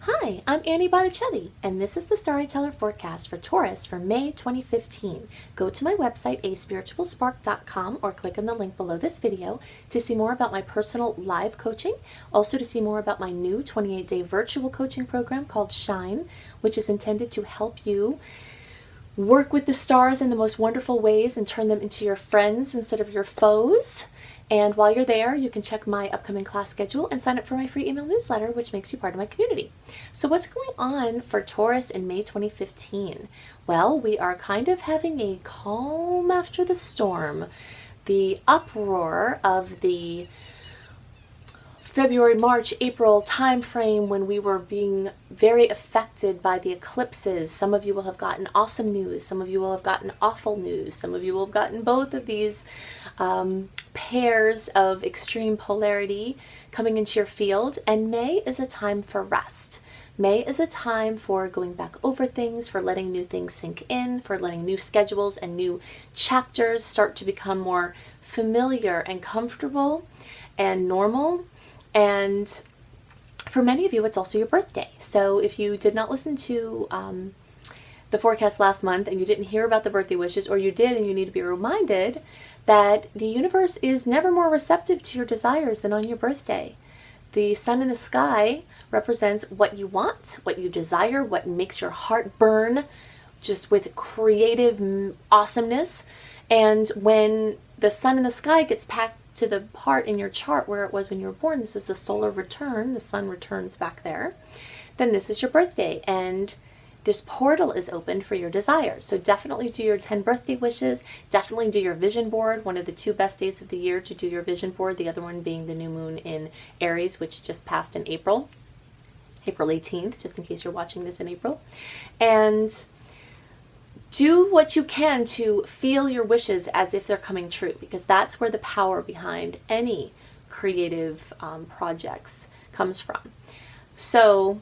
Hi, I'm Annie Botticelli, and this is the Storyteller Forecast for Taurus for May 2015. Go to my website, aspiritualspark.com, or click on the link below this video to see more about my personal live coaching, also to see more about my new 28-day virtual coaching program called Shine, which is intended to help you work with the stars in the most wonderful ways and turn them into your friends instead of your foes. And while you're there, you can check my upcoming class schedule and sign up for my free email newsletter, which makes you part of my community. So what's going on for Taurus in May 2015? Well, we are kind of having a calm after the storm. The uproar of the February, March, April time frame when we were being very affected by the eclipses. Some of you will have gotten awesome news. Some of you will have gotten awful news. Some of you will have gotten both of these pairs of extreme polarity coming into your field. And May is a time for rest. May is a time for going back over things, for letting new things sink in, for letting new schedules and new chapters start to become more familiar and comfortable and normal. And for many of you, it's also your birthday. So if you did not listen to the forecast last month and you didn't hear about the birthday wishes, or you did and you need to be reminded that the universe is never more receptive to your desires than on your birthday. The sun in the sky represents what you want, what you desire, what makes your heart burn just with creative awesomeness. And when the sun in the sky gets packed to the part in your chart where it was when you were born, this is the solar return, the sun returns back there, then this is your birthday and this portal is opened for your desires. So definitely do your 10 birthday wishes, definitely do your vision board, one of the 2 best days of the year to do your vision board, the other one being the new moon in Aries, which just passed in April 18th, just in case you're watching this in April. And do what you can to feel your wishes as if they're coming true, because that's where the power behind any creative projects comes from. So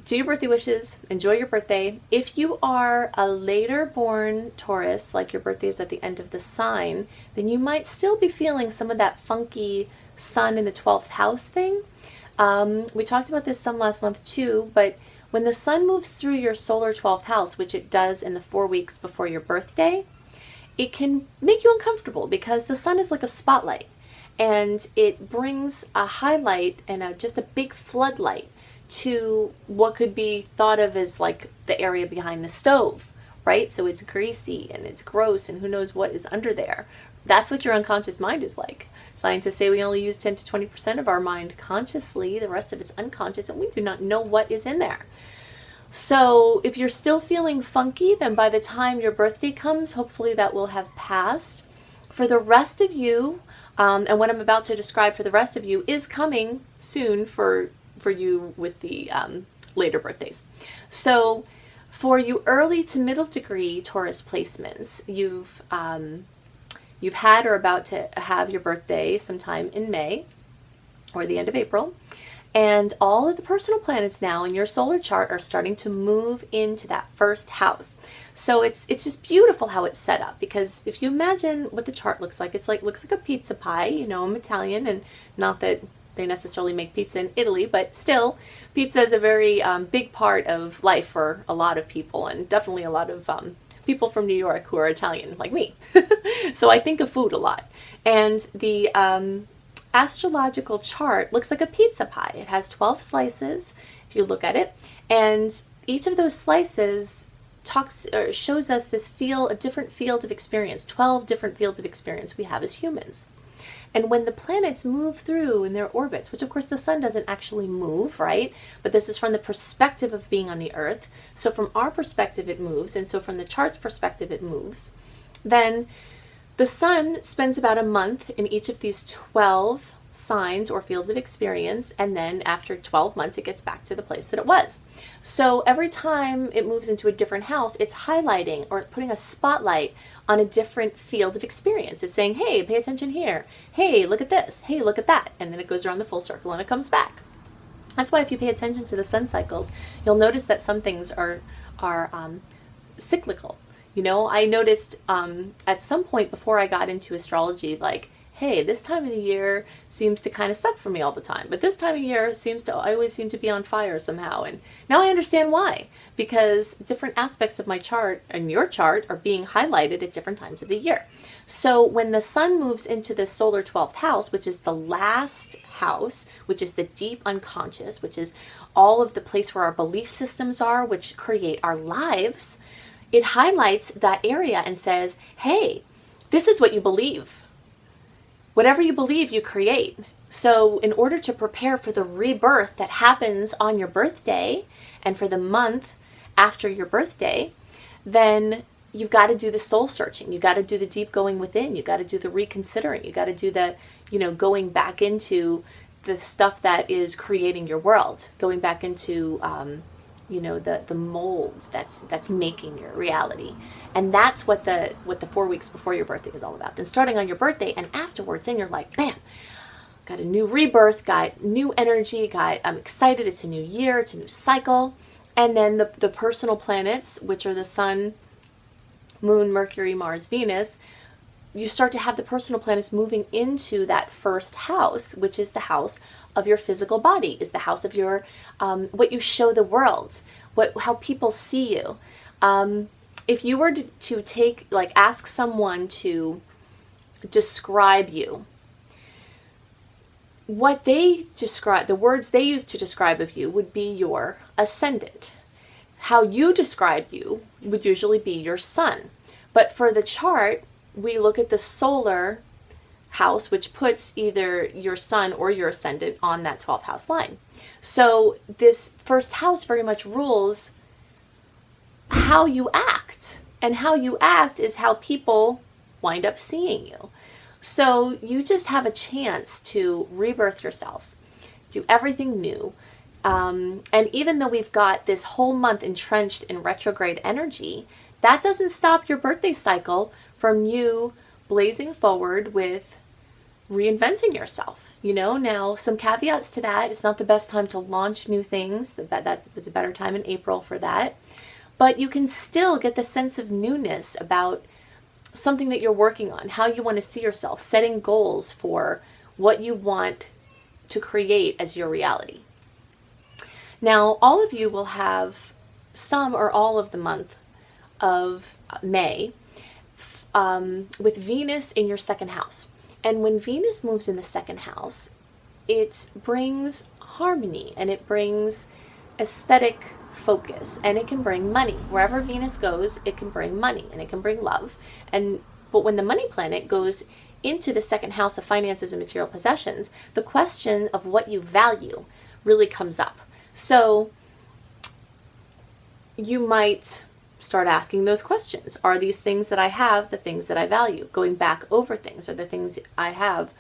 do your birthday wishes, enjoy your birthday. If you are a later born Taurus, like your birthday is at the end of the sign, then you might still be feeling some of that funky sun in the 12th house thing. We talked about this some last month too, but when the sun moves through your solar 12th house, which it does in the 4 weeks before your birthday, it can make you uncomfortable because the sun is like a spotlight and it brings a highlight and just a big floodlight to what could be thought of as like the area behind the stove, right? So it's greasy and it's gross and who knows what is under there. That's what your unconscious mind is like. Scientists say we only use 10 to 20% of our mind consciously. The rest of it's unconscious, and we do not know what is in there. So if you're still feeling funky, then by the time your birthday comes, hopefully that will have passed. For the rest of you, and what I'm about to describe for the rest of you is coming soon for you with the later birthdays. So for you early to middle degree Taurus placements, you've had or about to have your birthday sometime in May or the end of April. And all of the personal planets now in your solar chart are starting to move into that first house. So it's just beautiful how it's set up, because if you imagine what the chart looks like, looks like a pizza pie. You know, I'm Italian, and not that they necessarily make pizza in Italy, but still, pizza is a very big part of life for a lot of people, and definitely a lot of people from New York who are Italian, like me. So I think of food a lot. And the astrological chart looks like a pizza pie. It has 12 slices, if you look at it, and each of those slices shows us a different field of experience, 12 different fields of experience we have as humans. And when the planets move through in their orbits, which of course the sun doesn't actually move, right? But this is from the perspective of being on the earth. So from our perspective it moves, and so from the chart's perspective it moves. Then the sun spends about a month in each of these 12 signs or fields of experience, and then after 12 months it gets back to the place that it was. So every time it moves into a different house, it's highlighting or putting a spotlight on a different field of experience. It's saying, hey, pay attention here. Hey, look at this. Hey, look at that. And then it goes around the full circle and it comes back. That's why if you pay attention to the sun cycles, you'll notice that some things are cyclical. You know, I noticed at some point before I got into astrology, like, hey, this time of the year seems to kind of suck for me all the time, but this time of year I always seem to be on fire somehow. And now I understand why, because different aspects of my chart and your chart are being highlighted at different times of the year. So when the sun moves into the solar 12th house, which is the last house, which is the deep unconscious, which is all of the place where our belief systems are, which create our lives, it highlights that area and says, hey, this is what you believe. Whatever you believe, you create. So in order to prepare for the rebirth that happens on your birthday and for the month after your birthday, then you've got to do the soul searching. You got to do the deep going within. You got to do the reconsidering. You got to do the, going back into the stuff that is creating your world, going back into, the molds that's making your reality. And that's what the 4 weeks before your birthday is all about. Then starting on your birthday and afterwards, then you're like, bam, got a new rebirth, got new energy, I'm excited, it's a new year, it's a new cycle. And then the personal planets, which are the sun, moon, Mercury, Mars, Venus, you start to have the personal planets moving into that first house, which is the house of your physical body, is the house of your, what you show the world, how people see you. If you were to take, ask someone to describe you, what they describe, the words they use to describe of you would be your ascendant. How you describe you would usually be your sun. But for the chart, we look at the solar house, which puts either your sun or your ascendant on that 12th house line. So this first house very much rules how you act. And how you act is how people wind up seeing you. So you just have a chance to rebirth yourself, do everything new. And even though we've got this whole month entrenched in retrograde energy, that doesn't stop your birthday cycle from you blazing forward with reinventing yourself. Now some caveats to that. It's not the best time to launch new things. That was a better time in April for that. But you can still get the sense of newness about something that you're working on, how you want to see yourself, setting goals for what you want to create as your reality. Now, all of you will have some or all of the month of May with Venus in your second house. And when Venus moves in the second house, it brings harmony and it brings aesthetic focus, and it can bring money. Wherever Venus goes, it can bring money and it can bring love. But when the money planet goes into the second house of finances and material possessions, the question of what you value really comes up. So you might start asking those questions. Are these things that I have the things that I value? Going back over things, are the things I have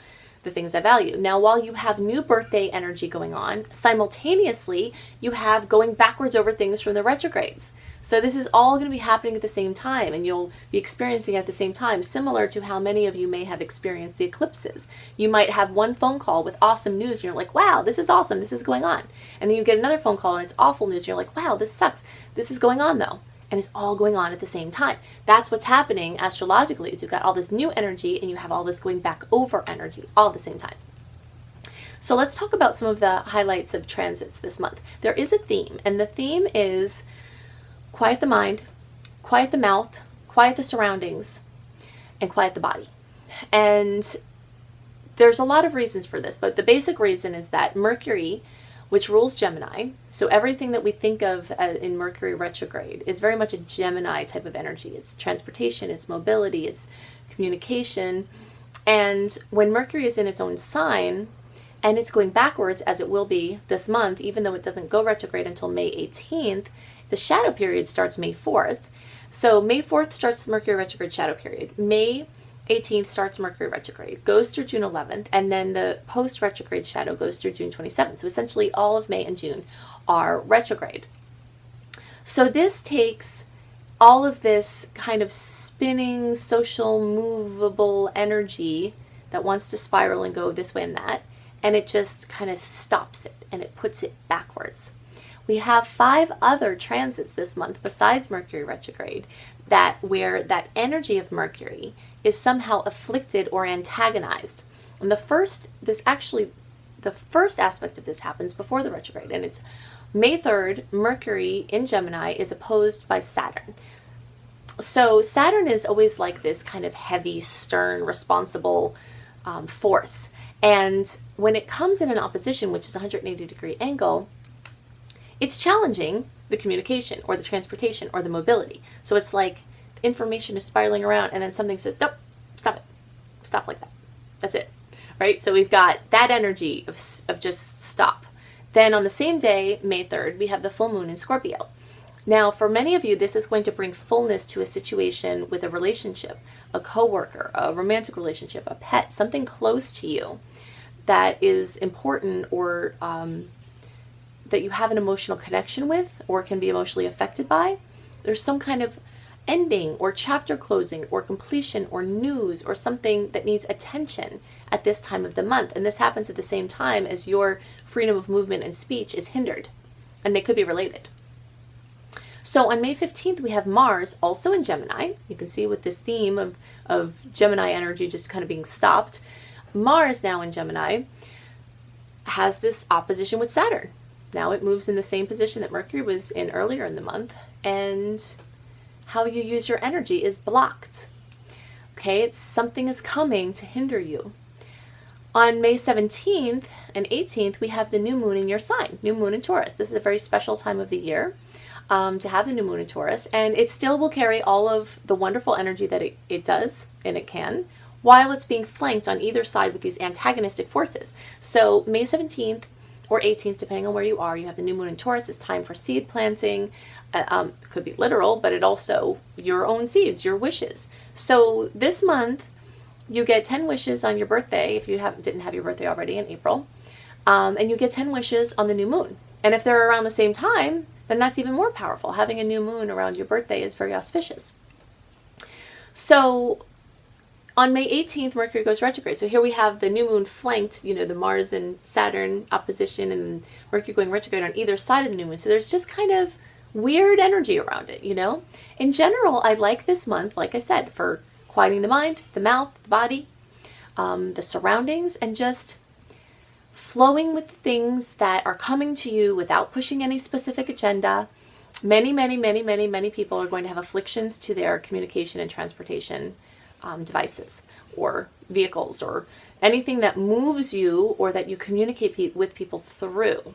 the things I value? Now, while you have new birthday energy going on, simultaneously, you have going backwards over things from the retrogrades. So this is all going to be happening at the same time, and you'll be experiencing it at the same time, similar to how many of you may have experienced the eclipses. You might have one phone call with awesome news, and you're like, wow, this is awesome, this is going on. And then you get another phone call, and it's awful news, and you're like, wow, this sucks, this is going on though. And it's all going on at the same time. That's what's happening astrologically, is you've got all this new energy and you have all this going back over energy all at the same time. So let's talk about some of the highlights of transits this month. There is a theme, and the theme is quiet the mind, quiet the mouth, quiet the surroundings, and quiet the body. And there's a lot of reasons for this, but the basic reason is that Mercury, which rules Gemini, so everything that we think of in Mercury retrograde is very much a Gemini type of energy. It's transportation, it's mobility, it's communication. And when Mercury is in its own sign, and it's going backwards, as it will be this month, even though it doesn't go retrograde until May 18th, the shadow period starts May 4th. So May 4th starts the Mercury retrograde shadow period. May 18th starts Mercury retrograde, goes through June 11th, and then the post-retrograde shadow goes through June 27th. So essentially all of May and June are retrograde. So this takes all of this kind of spinning, social, movable energy that wants to spiral and go this way and that, and it just kind of stops it and it puts it backwards. We have 5 other transits this month besides Mercury retrograde where that energy of Mercury is somehow afflicted or antagonized. And the first aspect of this happens before the retrograde, and it's May 3rd, Mercury in Gemini is opposed by Saturn. So Saturn is always like this kind of heavy, stern, responsible force. And when it comes in an opposition, which is a 180-degree angle, it's challenging the communication or the transportation or the mobility. So it's like information is spiraling around and then something says, nope, stop it. Stop like that. That's it. Right? So we've got that energy of just stop. Then on the same day, May 3rd, we have the full moon in Scorpio. Now, for many of you, this is going to bring fullness to a situation with a relationship, a coworker, a romantic relationship, a pet, something close to you that is important or that you have an emotional connection with or can be emotionally affected by. There's some kind of ending or chapter closing or completion or news or something that needs attention at this time of the month. And this happens at the same time as your freedom of movement and speech is hindered, and they could be related. So on May 15th, we have Mars also in Gemini. You can see with this theme of Gemini energy just kind of being stopped. Mars now in Gemini has this opposition with Saturn. Now it moves in the same position that Mercury was in earlier in the month, and how you use your energy is blocked. Okay, it's something is coming to hinder you. On May 17th and 18th, we have the new moon in your sign, new moon in Taurus. This is a very special time of the year to have the new moon in Taurus, and it still will carry all of the wonderful energy that it does, and it can, while it's being flanked on either side with these antagonistic forces. So May 17th or 18th, depending on where you are, you have the new moon in Taurus. It's time for seed planting. Could be literal, but it also your own seeds, your wishes. So this month, you get 10 wishes on your birthday, if you didn't have your birthday already in April, and you get 10 wishes on the new moon. And if they're around the same time, then that's even more powerful. Having a new moon around your birthday is very auspicious. So on May 18th, Mercury goes retrograde. So here we have the new moon flanked, the Mars and Saturn opposition and Mercury going retrograde on either side of the new moon. So there's just kind of weird energy around it, In general, I like this month, like I said, for quieting the mind, the mouth, the body, the surroundings, and just flowing with the things that are coming to you without pushing any specific agenda. Many, many, many, many, many people are going to have afflictions to their communication and transportation devices or vehicles or anything that moves you or that you communicate with people through.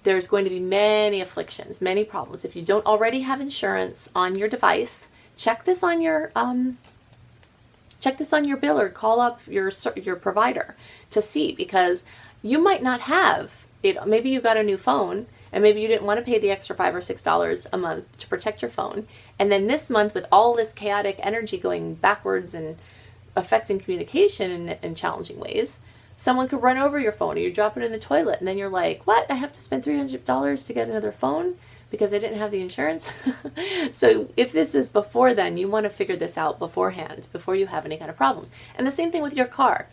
There's going to be many afflictions, many problems. If you don't already have insurance on your device, check this on your bill or call up your provider to see, because you might not have it. Maybe you got a new phone and maybe you didn't want to pay the extra $5 or $6 a month to protect your phone. And then this month, with all this chaotic energy going backwards and affecting communication in challenging ways, someone could run over your phone or you drop it in the toilet and then you're like, what? I have to spend $300 to get another phone because I didn't have the insurance? So if this is before then, you want to figure this out beforehand, before you have any kind of problems. And the same thing with your car.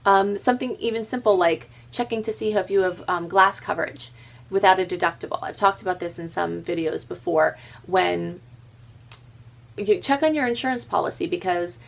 Something even simple like checking to see if you have glass coverage without a deductible. I've talked about this in some videos before. When you check on your insurance policy, because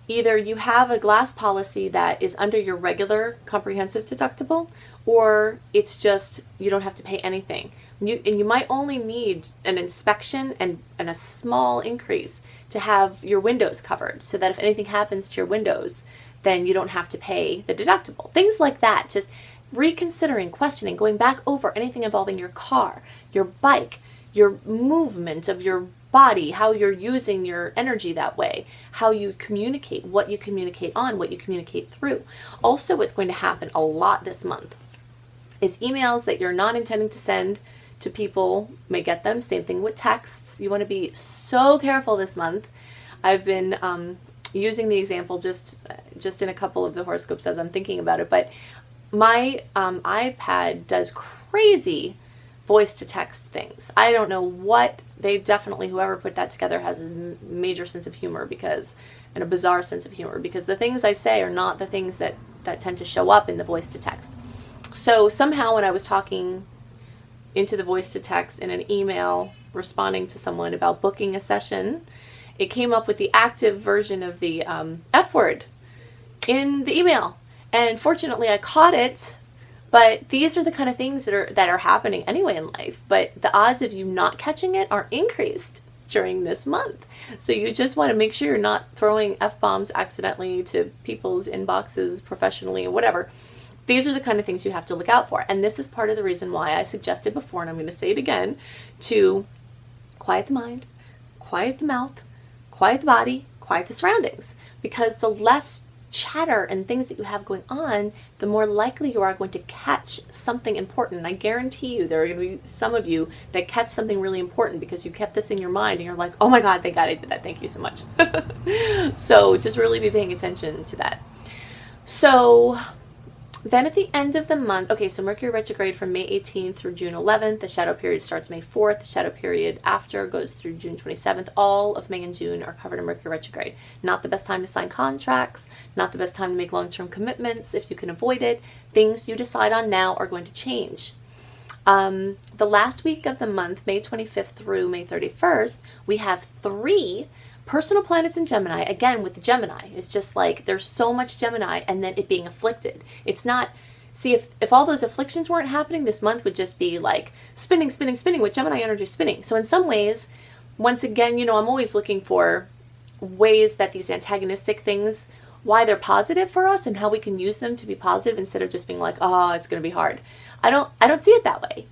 either you have a glass policy that is under your regular comprehensive deductible, or it's just you don't have to pay anything. And you might only need an inspection and a small increase to have your windows covered, so that if anything happens to your windows, then you don't have to pay the deductible. Things like that. Just reconsidering, questioning, going back over anything involving your car, your bike, your movement of your body, how you're using your energy that way, how you communicate, what you communicate on, what you communicate through. Also, what's going to happen a lot this month is emails that you're not intending to send to people may get them. Same thing with texts. You want to be so careful this month. I've been using the example just in a couple of the horoscopes as I'm thinking about it, but my iPad does crazy voice to text things. I don't know what whoever put that together has a major sense of humor and a bizarre sense of humor, because the things I say are not the things that tend to show up in the voice to text. So somehow when I was talking into the voice to text in an email responding to someone about booking a session, it came up with the active version of the F word in the email. And fortunately I caught it, but these are the kind of things that are happening anyway in life. But the odds of you not catching it are increased during this month. So you just want to make sure you're not throwing F-bombs accidentally to people's inboxes professionally or whatever. These are the kind of things you have to look out for. And this is part of the reason why I suggested before, and I'm going to say it again, to quiet the mind, quiet the mouth, quiet the body, quiet the surroundings. Because the less chatter and things that you have going on, the more likely you are going to catch something important. And I guarantee you there are going to be some of you that catch something really important because you kept this in your mind and you're like, oh my God, thank God I did that. Thank you so much. So just really be paying attention to that. So then at the end of the month, okay, so Mercury retrograde from May 18th through June 11th. The shadow period starts May 4th. The shadow period after goes through June 27th. All of May and June are covered in Mercury retrograde. Not the best time to sign contracts, not the best time to make long-term commitments if you can avoid it. Things you decide on now are going to change. The last week of the month, May 25th through May 31st, we have 3 personal planets in Gemini. Again, with the Gemini, it's just like there's so much Gemini and then it being afflicted. It's not, see, if all those afflictions weren't happening, this month would just be like spinning, spinning, spinning with Gemini energy spinning. So in some ways, once again, I'm always looking for ways that these antagonistic things, why they're positive for us and how we can use them to be positive instead of just being like, oh, it's going to be hard. I don't see it that way.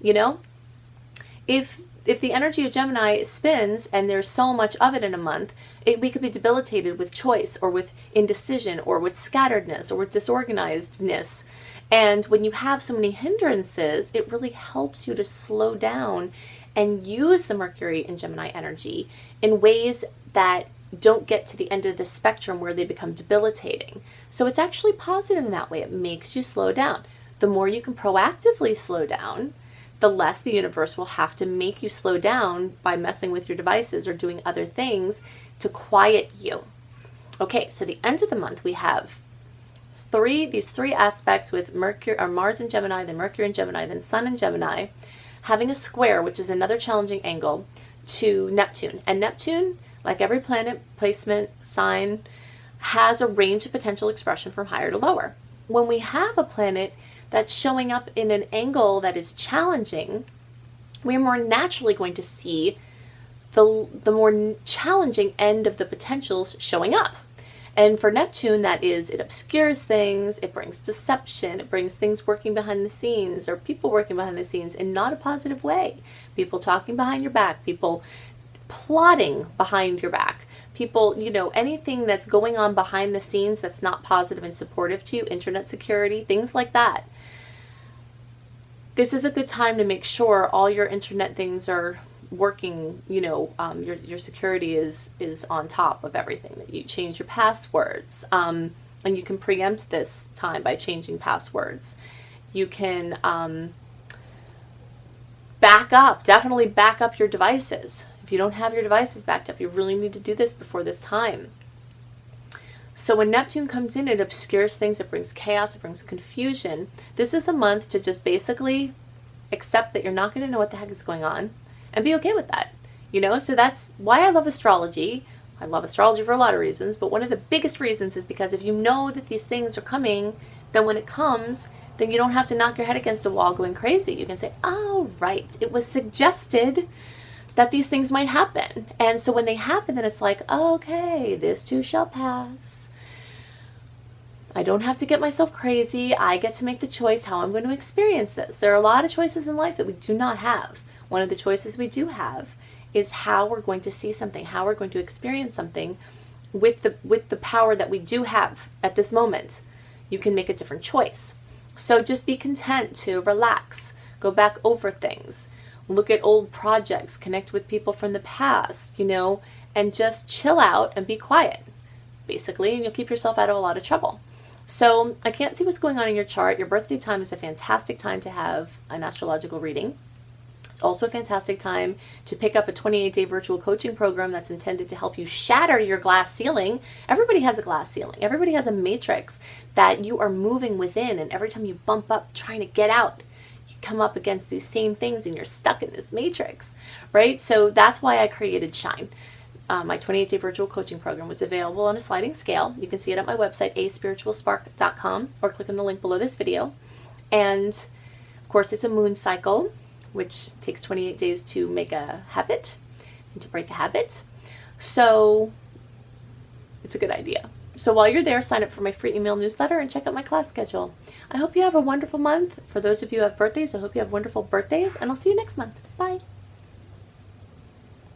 If the energy of Gemini spins and there's so much of it in a month, we could be debilitated with choice or with indecision or with scatteredness or with disorganizedness. And when you have so many hindrances, it really helps you to slow down and use the Mercury and Gemini energy in ways that don't get to the end of the spectrum where they become debilitating. So it's actually positive in that way. It makes you slow down. The more you can proactively slow down, the less the universe will have to make you slow down by messing with your devices or doing other things to quiet you. Okay, so the end of the month we have these three aspects with Mercury or Mars in Gemini, then Mercury in Gemini, then Sun in Gemini, having a square, which is another challenging angle, to Neptune. And Neptune, like every planet, placement, sign, has a range of potential expression from higher to lower. When we have a planet that's showing up in an angle that is challenging, we're more naturally going to see the more challenging end of the potentials showing up. And for Neptune, that is, it obscures things, it brings deception, it brings things working behind the scenes or people working behind the scenes in not a positive way. People talking behind your back, people plotting behind your back, people, anything that's going on behind the scenes that's not positive and supportive to you, internet security, things like that. This is a good time to make sure all your internet things are working, your security is on top of everything, that you change your passwords, and you can preempt this time by changing passwords. You can definitely back up your devices. If you don't have your devices backed up, you really need to do this before this time. So when Neptune comes in, it obscures things, it brings chaos, it brings confusion. This is a month to just basically accept that you're not going to know what the heck is going on and be okay with that. So that's why I love astrology. I love astrology for a lot of reasons, but one of the biggest reasons is because if you know that these things are coming, then when it comes, then you don't have to knock your head against a wall going crazy. You can say, oh, right, it was suggested that these things might happen. And so when they happen, then it's like, okay, this too shall pass. I don't have to get myself crazy. I get to make the choice how I'm going to experience this. There are a lot of choices in life that we do not have. One of the choices we do have is how we're going to see something, how we're going to experience something with the power that we do have at this moment. You can make a different choice. So just be content to relax, go back over things, look at old projects, connect with people from the past, and just chill out and be quiet, basically, and you'll keep yourself out of a lot of trouble. So I can't see what's going on in your chart. Your birthday time is a fantastic time to have an astrological reading. It's also a fantastic time to pick up a 28-day virtual coaching program that's intended to help you shatter your glass ceiling. Everybody has a glass ceiling. Everybody has a matrix that you are moving within, and every time you bump up trying to get out, you come up against these same things and you're stuck in this matrix, right? So that's why I created Shine. my 28-day virtual coaching program, was available on a sliding scale. You can see it at my website, aspiritualspark.com, or click on the link below this video. And of course, it's a moon cycle, which takes 28 days to make a habit and to break a habit. So it's a good idea. So while you're there, sign up for my free email newsletter and check out my class schedule. I hope you have a wonderful month. For those of you who have birthdays, I hope you have wonderful birthdays, and I'll see you next month. Bye.